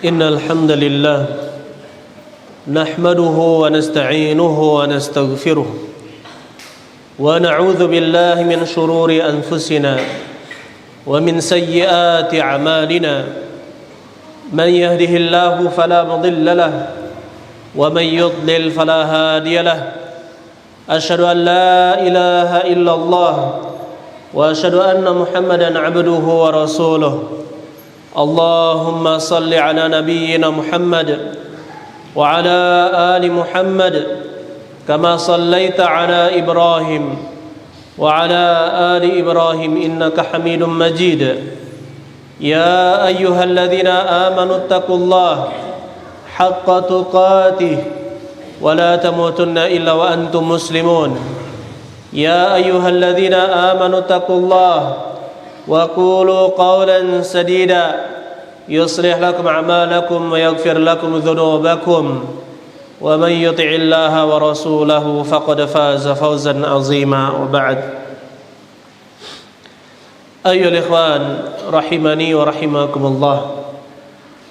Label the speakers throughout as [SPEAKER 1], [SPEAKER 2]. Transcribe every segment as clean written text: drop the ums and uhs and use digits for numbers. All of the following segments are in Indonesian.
[SPEAKER 1] إن الحمد لله نحمده ونستعينه ونستغفره ونعوذ بالله من شرور أنفسنا ومن سيئات أعمالنا من يهده الله فلا مضل له ومن يضلل فلا هادي له أشهد أن لا إله إلا الله وأشهد أن محمدا عبده ورسوله اللهم صل على نبينا محمد وعلى آل محمد كما صليت على إبراهيم وعلى آل إبراهيم إنك حميد مجيد يا أيها الذين آمنوا اتقوا الله حق تقاته ولا تموتن إلا وأنتم مسلمون يا أيها الذين آمنوا اتقوا الله وقولوا قولا سديدا يصلح لكم أعمالكم ويغفر لكم ذنوبكم ومن يطع الله ورسوله فقد فاز فوزا عظيما وبعد أيها الإخوان rahimani wa rahimakumullah.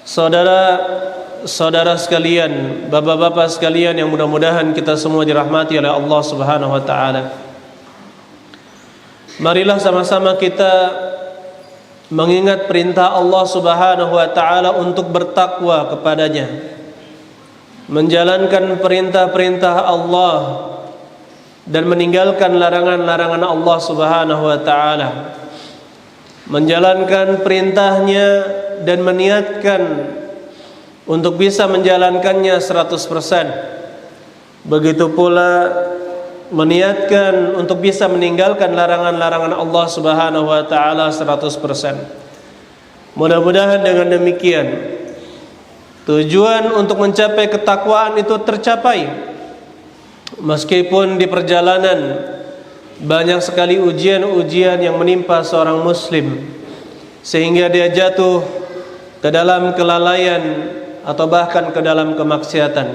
[SPEAKER 1] Saudara-saudara sekalian, bapak-bapak sekalian yang mudah-mudahan kita semua dirahmati oleh Allah Subhanahu wa taala. Marilah sama-sama kita mengingat perintah Allah Subhanahu wa taala untuk bertakwa kepadanya, menjalankan perintah-perintah Allah dan meninggalkan larangan-larangan Allah Subhanahu wa taala, menjalankan perintahnya dan meniatkan untuk bisa menjalankannya 100%. Begitu pula meniatkan untuk bisa meninggalkan larangan-larangan Allah Subhanahu wa taala 100%. Mudah-mudahan dengan demikian tujuan untuk mencapai ketakwaan itu tercapai. Meskipun di perjalanan banyak sekali ujian-ujian yang menimpa seorang muslim sehingga dia jatuh ke dalam kelalaian atau bahkan ke dalam kemaksiatan.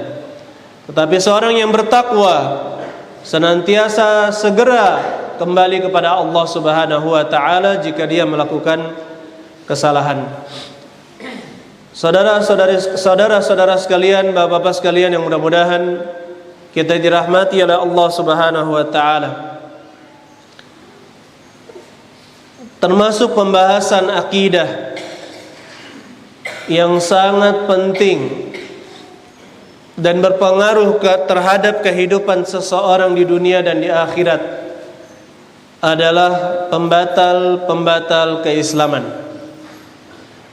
[SPEAKER 1] Tetapi seorang yang bertakwa senantiasa segera kembali kepada Allah Subhanahu wa taala jika dia melakukan kesalahan. Saudara-saudara sekalian, bapak-bapak sekalian yang mudah-mudahan kita dirahmati oleh Allah Subhanahu wa taala. Termasuk pembahasan akidah yang sangat penting dan berpengaruh terhadap kehidupan seseorang di dunia dan di akhirat adalah pembatal-pembatal keislaman.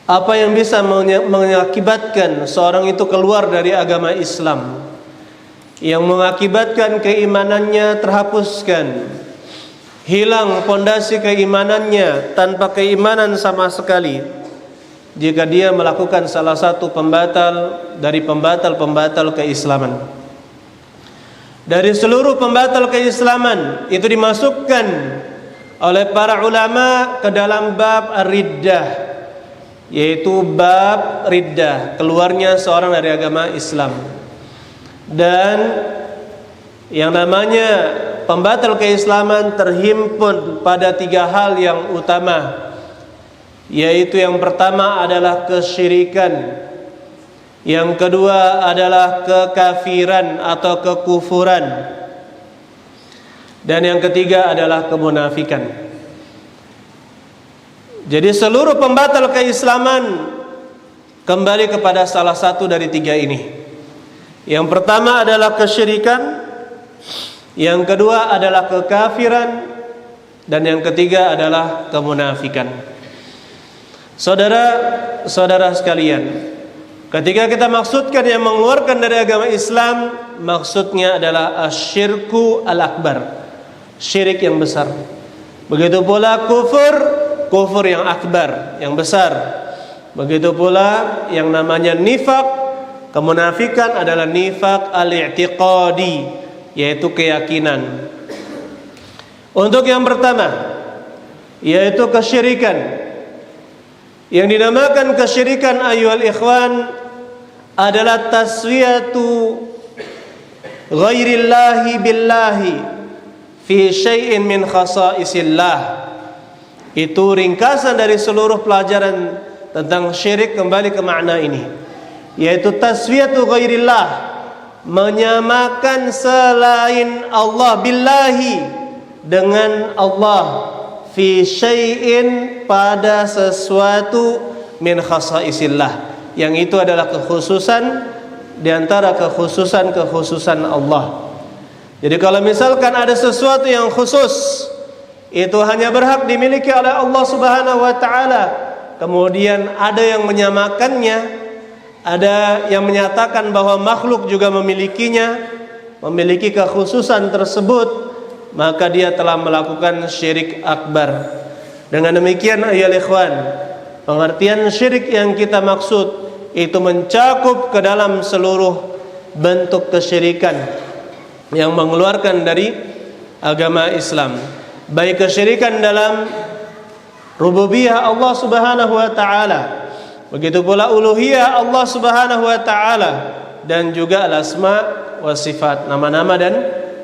[SPEAKER 1] Apa yang bisa mengakibatkan seorang itu keluar dari agama Islam, yang mengakibatkan keimanannya terhapuskan, hilang pondasi keimanannya tanpa keimanan sama sekali jika dia melakukan salah satu pembatal dari pembatal-pembatal keislaman. Dari seluruh pembatal keislaman itu dimasukkan oleh para ulama ke dalam bab riddah, yaitu bab riddah, keluarnya seorang dari agama Islam. Dan yang namanya pembatal keislaman terhimpun pada 3 hal yang utama, yaitu yang pertama adalah kesyirikan, yang kedua adalah kekafiran atau kekufuran, dan yang ketiga adalah kemunafikan. Jadi seluruh pembatal keislaman kembali kepada salah satu dari 3 ini. Yang pertama adalah kesyirikan, yang kedua adalah kekafiran, dan yang ketiga adalah kemunafikan. Saudara-saudara sekalian, ketika kita maksudkan yang mengeluarkan dari agama Islam, maksudnya adalah asyirku al-akbar, syirik yang besar. Begitu pula kufur yang akbar, yang besar. Begitu pula yang namanya nifaq, kemunafikan adalah nifaq al-i'tiqadi, yaitu keyakinan. Untuk yang pertama, yaitu kesyirikan. Yang dinamakan kesyirikan ayyuhal ikhwan adalah taswiyatu ghairillahi billahi fi syai'in min khasaisillah. Itu ringkasan dari seluruh pelajaran tentang syirik kembali ke makna ini, yaitu taswiyatu ghairillah, menyamakan selain Allah billahi dengan Allah, fi syai'in pada sesuatu min khasaisillah, yang itu adalah kekhususan di antara kekhususan Allah. Jadi kalau misalkan ada sesuatu yang khusus, itu hanya berhak dimiliki oleh Allah Subhanahu wa taala, kemudian ada yang menyamakannya, ada yang menyatakan bahwa makhluk juga memilikinya, memiliki kekhususan tersebut, maka dia telah melakukan syirik akbar. Dengan demikian ayolah ikhwan, pengertian syirik yang kita maksud itu mencakup ke dalam seluruh bentuk kesyirikan yang mengeluarkan dari agama Islam, baik kesyirikan dalam rububiyah Allah Subhanahu wa taala, begitu pula uluhiyah Allah Subhanahu wa taala, dan juga al-asma wa sifat, nama-nama dan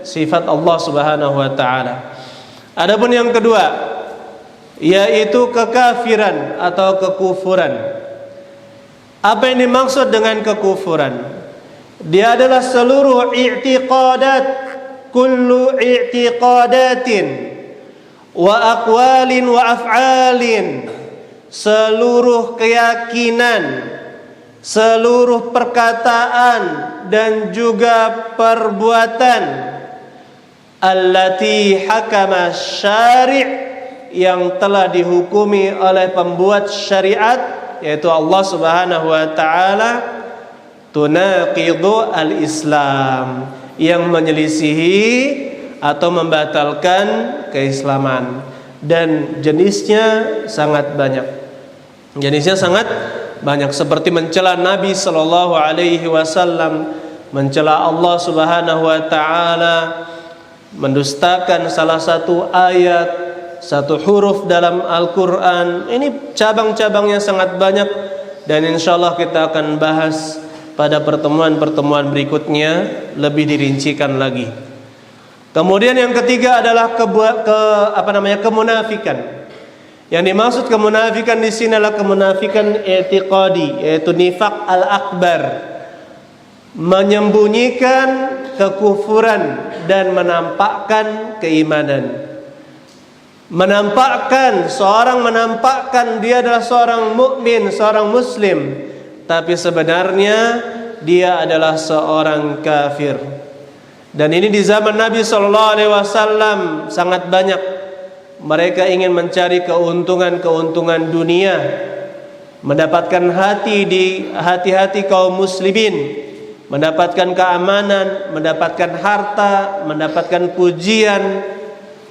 [SPEAKER 1] sifat Allah Subhanahu wa taala. Adapun yang kedua, yaitu kekafiran atau kekufuran. Apa yang dimaksud dengan kekufuran? Dia adalah seluruh i'tiqadat, kullu i'tiqadatin wa aqwalin wa af'alin, seluruh keyakinan, seluruh perkataan dan juga perbuatan, allati hakama syari', yang telah dihukumi oleh pembuat syariat, yaitu Allah Subhanahu wa taala, tunaqidu al-Islam, yang menyelisihi atau membatalkan keislaman, dan jenisnya sangat banyak. Jenisnya sangat banyak, seperti mencela Nabi sallallahu alaihi wasallam, mencela Allah Subhanahu wa taala, mendustakan salah satu ayat, satu huruf dalam Al-Quran. Ini cabang-cabangnya sangat banyak, dan insyaallah kita akan bahas pada pertemuan-pertemuan berikutnya lebih dirincikan lagi. Kemudian yang ketiga adalah kemunafikan. Yang dimaksud kemunafikan di sini adalah kemunafikan i'tiqadi, yaitu nifaq al-akbar, menyembunyikan kekufuran dan menampakkan keimanan. Menampakkan dia adalah seorang mukmin, seorang muslim, tapi sebenarnya dia adalah seorang kafir. Dan ini di zaman Nabi sallallahu alaihi wasallam sangat banyak. Mereka ingin mencari keuntungan dunia, mendapatkan hati kaum muslimin, mendapatkan keamanan, mendapatkan harta, mendapatkan pujian,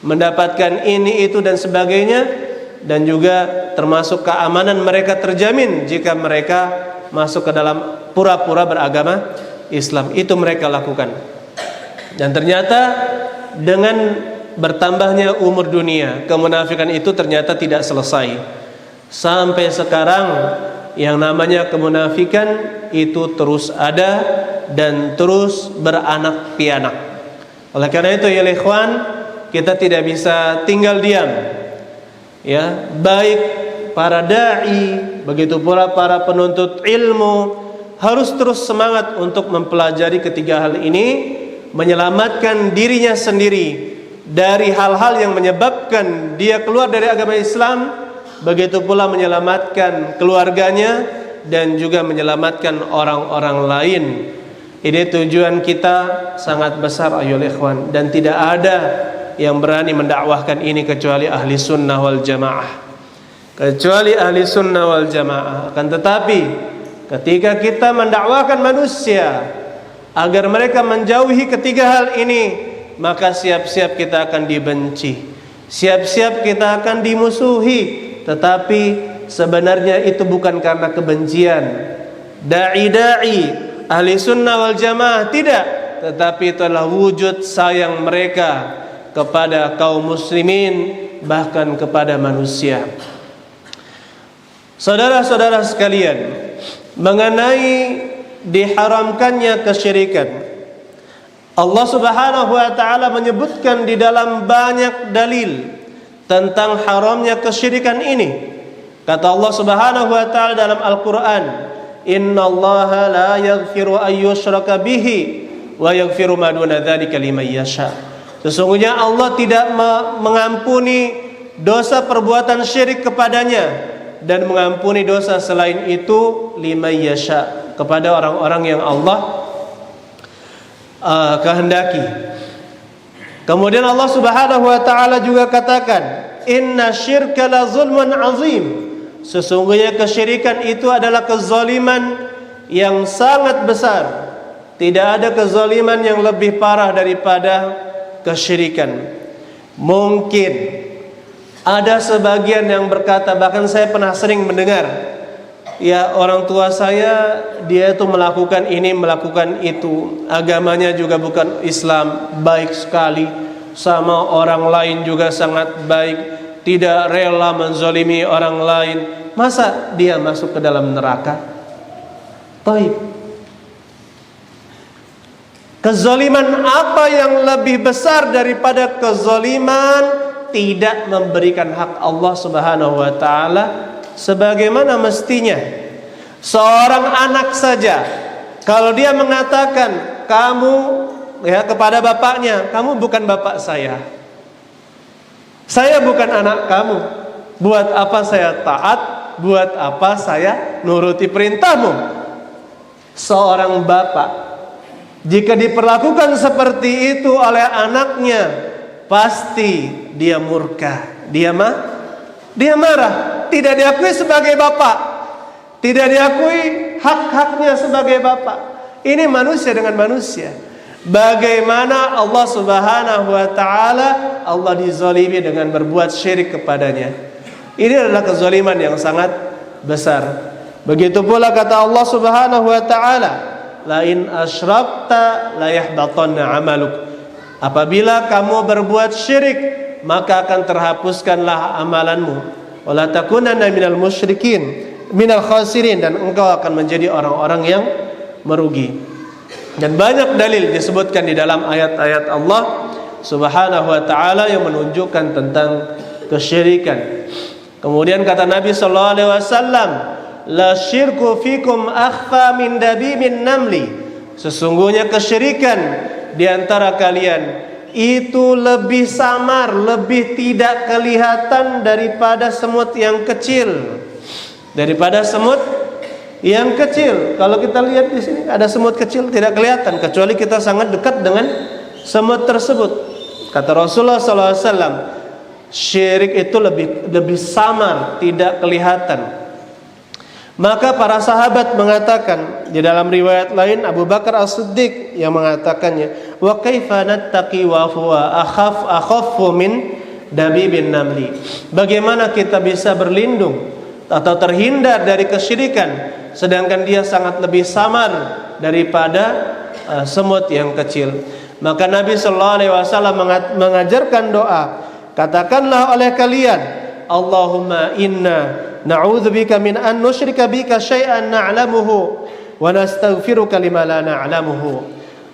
[SPEAKER 1] mendapatkan ini itu dan sebagainya, dan juga termasuk keamanan mereka terjamin jika mereka masuk ke dalam pura-pura beragama Islam. Itu mereka lakukan. Dan ternyata dengan bertambahnya umur dunia, kemunafikan itu ternyata tidak selesai. Sampai sekarang yang namanya kemunafikan itu terus ada dan terus beranak pianak. Oleh karena itu ya ikhwan, kita tidak bisa tinggal diam, ya, baik para dai, begitu pula para penuntut ilmu harus terus semangat untuk mempelajari ketiga hal ini, menyelamatkan dirinya sendiri dari hal-hal yang menyebabkan dia keluar dari agama Islam, begitu pula menyelamatkan keluarganya dan juga menyelamatkan orang-orang lain. Ini tujuan kita sangat besar ayolah ikhwan, dan tidak ada yang berani mendakwahkan ini kecuali ahli sunnah wal jamaah, Akan tetapi ketika kita mendakwahkan manusia agar mereka menjauhi ketiga hal ini, maka siap-siap kita akan dibenci, siap-siap kita akan dimusuhi. Tetapi sebenarnya itu bukan karena kebencian dai ahli sunnah wal jamaah, tidak, tetapi itu adalah wujud sayang mereka kepada kaum muslimin, bahkan kepada manusia. Saudara-saudara sekalian, mengenai diharamkannya kesyirikan, Allah Subhanahu wa taala menyebutkan di dalam banyak dalil tentang haramnya kesyirikan ini. Kata Allah Subhanahu wa taala dalam Al-Qur'an, innallaha la yaghfiru an yushraka bihi wa yaghfiru ma duna dzalika liman yasha. Sesungguhnya Allah tidak mengampuni dosa perbuatan syirik kepadanya dan mengampuni dosa selain itu liman yasha, kepada orang-orang yang Allah kehendaki. Kemudian Allah Subhanahu wa taala juga katakan, inna syirka la zulmun azim. Sesungguhnya kesyirikan itu adalah kezaliman yang sangat besar. Tidak ada kezaliman yang lebih parah daripada kesyirikan. Mungkin ada sebagian yang berkata, bahkan saya pernah sering mendengar, ya orang tua saya dia itu melakukan ini, melakukan itu, agamanya juga bukan Islam, baik sekali, sama orang lain juga sangat baik, tidak rela menzalimi orang lain, masa dia masuk ke dalam neraka? Baik. Kezaliman apa yang lebih besar daripada kezaliman tidak memberikan hak Allah Subhanahu wa taala sebagaimana mestinya? Seorang anak saja kalau dia mengatakan kamu, ya, kepada bapaknya, kamu bukan bapak saya bukan anak kamu, buat apa saya taat, buat apa saya nuruti perintahmu? Seorang bapak jika diperlakukan seperti itu oleh anaknya, pasti dia murka, dia marah, tidak diakui sebagai bapak, tidak diakui hak-haknya sebagai bapak. Ini manusia dengan manusia. Bagaimana Allah Subhanahu wa taala, Allah dizalimi dengan berbuat syirik kepadanya. Ini adalah kezaliman yang sangat besar. Begitu pula kata Allah Subhanahu wa taala, la in asyrakta la yahbatanna amaluk. Apabila kamu berbuat syirik, maka akan terhapuskanlah amalanmu. Wala takunanna minal musyrikin, minal khasirin, dan engkau akan menjadi orang-orang yang merugi. Dan banyak dalil disebutkan di dalam ayat-ayat Allah Subhanahu wa taala yang menunjukkan tentang kesyirikan. Kemudian kata Nabi sallallahu alaihi wasallam, la syirku fikum akhfa min dabimin namli. Sesungguhnya kesyirikan di antara kalian itu lebih samar, lebih tidak kelihatan daripada semut yang kecil. Daripada semut yang kecil. Kalau kita lihat di sini ada semut kecil tidak kelihatan kecuali kita sangat dekat dengan semut tersebut. Kata Rasulullah SAW, syirik itu lebih samar, tidak kelihatan. Maka para sahabat mengatakan, di dalam riwayat lain Abu Bakar As-Siddiq yang mengatakannya, wa kaifa nattaqi wa huwa akhaffu min dabibin namli. Bagaimana kita bisa berlindung atau terhindar dari kesyirikan sedangkan dia sangat lebih samar daripada semut yang kecil. Maka Nabi sallallahu alaihi wasallam mengajarkan doa, katakanlah oleh kalian, Allahumma inna na'udzubika min an nusyrika bika syai'an na'lamuhu wa nastaghfiruka lima la na'lamuhu.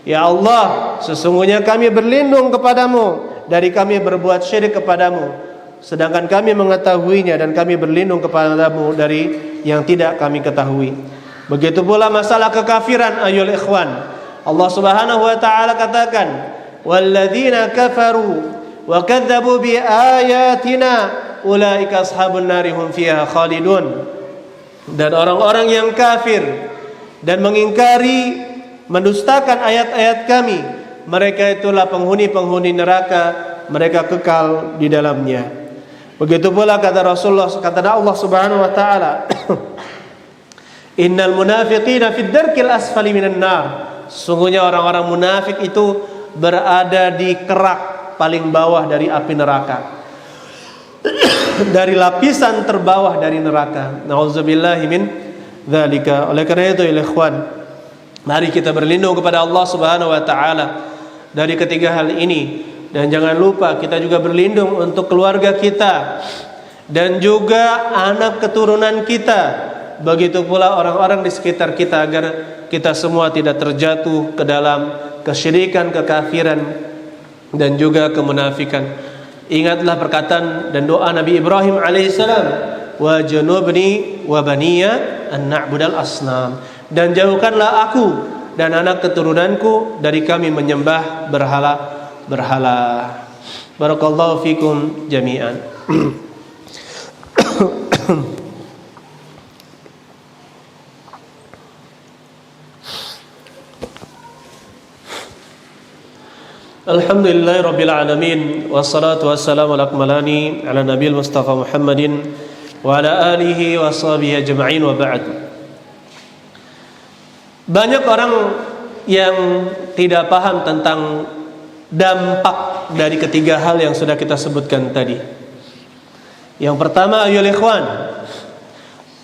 [SPEAKER 1] Ya Allah, sesungguhnya kami berlindung kepadamu dari kami berbuat syirik kepadamu sedangkan kami mengetahuinya, dan kami berlindung kepadamu dari yang tidak kami ketahui. Begitu pula masalah kekafiran, ayol ikhwan. Allah Subhanahu wa taala katakan, walladzina kafaru wa kadzdzabu bi ayatina ulaika ashabun nari hum fiha khalidun. Dan orang-orang yang kafir dan mengingkari, mendustakan ayat-ayat kami, mereka itulah penghuni-penghuni neraka, mereka kekal di dalamnya. Begitu pula kata Rasulullah, kata Allah Subhanahu wa taala, innal munafiqina fid darkil asfali minan nar. Sesungguhnya orang-orang munafik itu berada di kerak paling bawah dari api neraka. Dari lapisan terbawah dari neraka. Nauzubillahi min dzalika. Oleh karena itu, ya ikhwan, mari kita berlindung kepada Allah Subhanahu wa taala dari ketiga hal ini. Dan jangan lupa kita juga berlindung untuk keluarga kita dan juga anak keturunan kita. Begitu pula orang-orang di sekitar kita, agar kita semua tidak terjatuh ke dalam kesyirikan, kekafiran, dan juga kemunafikan. Ingatlah perkataan dan doa Nabi Ibrahim alaihissalam wa junubni wa baniya an na'budal asnam. Dan jauhkanlah aku dan anak keturunanku dari kami menyembah berhala. Barakallahu fikum jami'an. Alhamdulillahi rabbil alamin, wassalatu wassalamu ala akmalani ala nabiyil mustafa Muhammadin wa ala alihi wa sahbihi ajma'in, wa ba'd. Banyak orang yang tidak paham tentang dampak dari ketiga hal yang sudah kita sebutkan tadi. Yang pertama, ayyuhal ikhwan,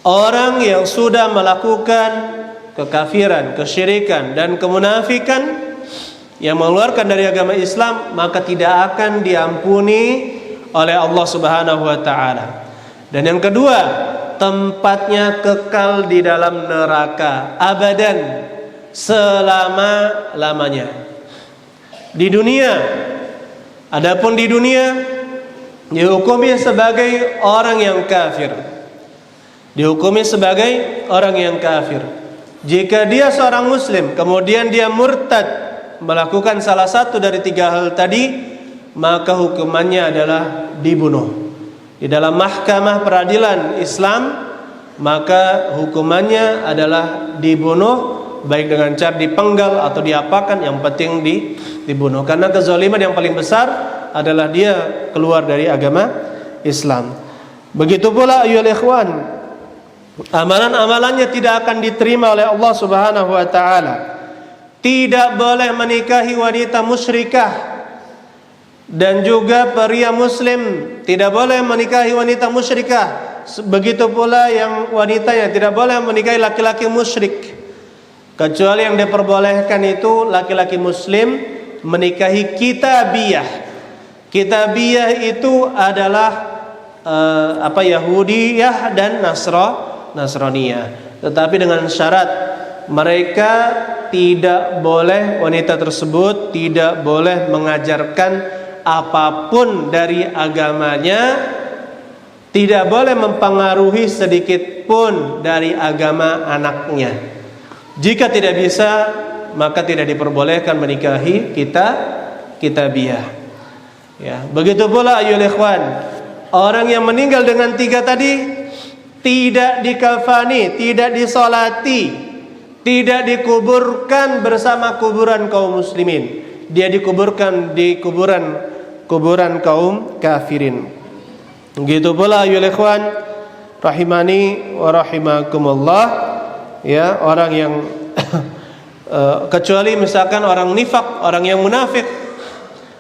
[SPEAKER 1] orang yang sudah melakukan kekafiran, kesyirikan dan kemunafikan yang mengeluarkan dari agama Islam, maka tidak akan diampuni oleh Allah Subhanahu wa taala. Dan yang kedua, tempatnya kekal di dalam neraka abadan, selama-lamanya. Di dunia, adapun di dunia dihukumi sebagai orang yang kafir. Dihukumi sebagai orang yang kafir. Jika dia seorang muslim kemudian dia murtad melakukan salah satu dari tiga hal tadi, maka hukumannya adalah dibunuh. Di dalam mahkamah peradilan Islam, maka hukumannya adalah dibunuh, baik dengan cara dipenggal atau diapakan, yang penting dibunuh. Karena kezaliman yang paling besar adalah dia keluar dari agama Islam. Begitu pula ayyuhal ikhwan, amalan-amalannya tidak akan diterima oleh Allah Subhanahu wa taala. Tidak boleh menikahi wanita musyrikah, dan juga pria muslim tidak boleh menikahi wanita musyrikah. Begitu pula yang wanitanya tidak boleh menikahi laki-laki musyrik, kecuali yang diperbolehkan itu laki-laki muslim menikahi kitabiyah. Kitabiyah itu adalah Yahudiyah dan Nasraniyah, tetapi dengan syarat mereka tidak boleh, wanita tersebut tidak boleh mengajarkan apapun dari agamanya, tidak boleh mempengaruhi sedikit pun dari agama anaknya. Jika tidak bisa, maka tidak diperbolehkan menikahi kitabiyah. Ya, begitu pula ayyuhal ikhwan, orang yang meninggal dengan tiga tadi tidak dikafani, tidak disolati, tidak dikuburkan bersama kuburan kaum muslimin. Dia dikuburkan di kuburan kaum kafirin. Begitu pula ayyuhal ikhwan rahimani wa rahimakumullah, ya, orang yang kecuali misalkan orang nifak, orang yang munafik.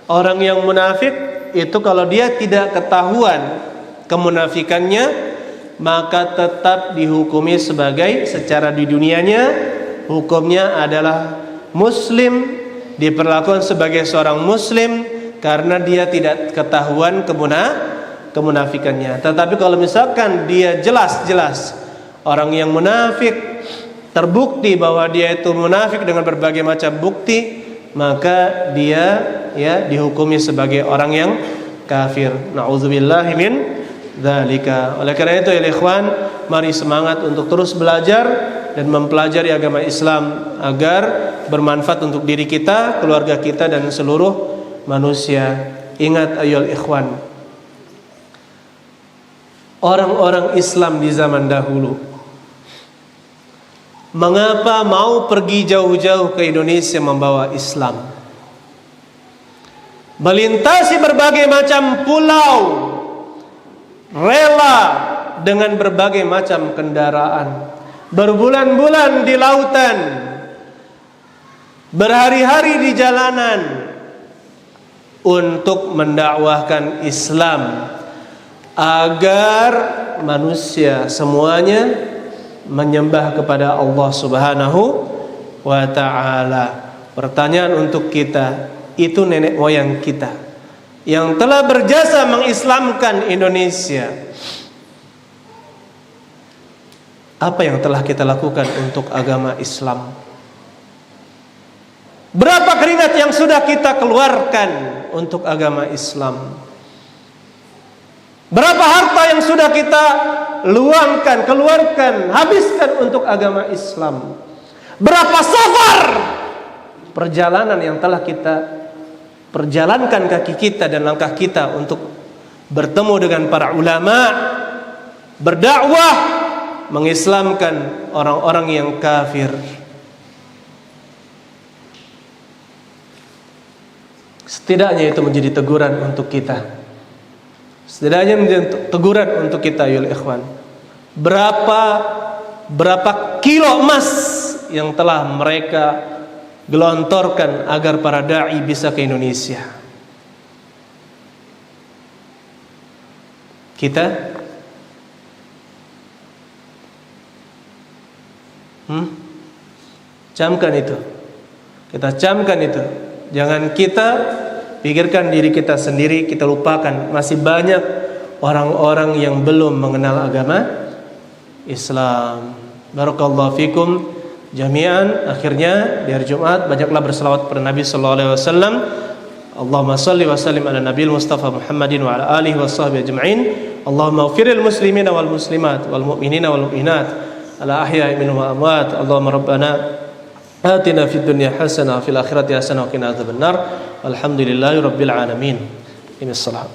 [SPEAKER 1] Orang yang munafik itu kalau dia tidak ketahuan kemunafikannya, maka tetap dihukumi secara di dunianya hukumnya adalah muslim, diperlakukan sebagai seorang muslim karena dia tidak ketahuan kemunafikannya. Tetapi kalau misalkan dia jelas-jelas orang yang munafik, terbukti bahwa dia itu munafik dengan berbagai macam bukti, maka dia dihukumi sebagai orang yang kafir. Nauzubillahi min dzalika. Oleh karena itu ya ikhwan, mari semangat untuk terus belajar dan mempelajari agama Islam agar bermanfaat untuk diri kita, keluarga kita dan seluruh manusia. Ingat ayyuhal ikhwan, orang-orang Islam di zaman dahulu, mengapa mau pergi jauh-jauh ke Indonesia membawa Islam? Melintasi berbagai macam pulau, rela dengan berbagai macam kendaraan, berbulan-bulan di lautan, berhari-hari di jalanan untuk mendakwahkan Islam agar manusia semuanya menyembah kepada Allah Subhanahu wa taala. Pertanyaan untuk kita, itu nenek moyang kita yang telah berjasa mengislamkan Indonesia, apa yang telah kita lakukan untuk agama Islam? Berapa keringat yang sudah kita keluarkan untuk agama Islam? Berapa harta yang sudah kita luangkan, keluarkan, habiskan untuk agama Islam. Berapa safar perjalanan yang telah kita perjalankan kaki kita dan langkah kita untuk bertemu dengan para ulama, berdakwah, mengislamkan orang-orang yang kafir. Setidaknya itu menjadi teguran untuk kita. Setidaknya menjadi teguran untuk kita, ya ikhwan. Berapa kilo emas yang telah mereka gelontorkan agar para dai bisa ke Indonesia. Kita camkan itu. Kita camkan itu. Jangan kita pikirkan diri kita sendiri, kita lupakan. Masih banyak orang-orang yang belum mengenal agama Islam. Barakallahu fikum jami'an. Akhirnya di hari Jumat banyaklah berselawat kepada Nabi sallallahu alaihi wasallam. Allahumma salli wa sallim ala nabiyil Mustafa Muhammadin wa ala alihi wa sahbihi ajma'in. Allahumma ighfiril muslimina wal muslimat wal mu'minina wal mu'minat ala ahya'i minhum wa amwat. Allahumma rabbana atina fid dunya hasanah wa fil akhirati hasanah wa qina adzabannar. Alhamdulillahi rabbil alamin. Ini salam.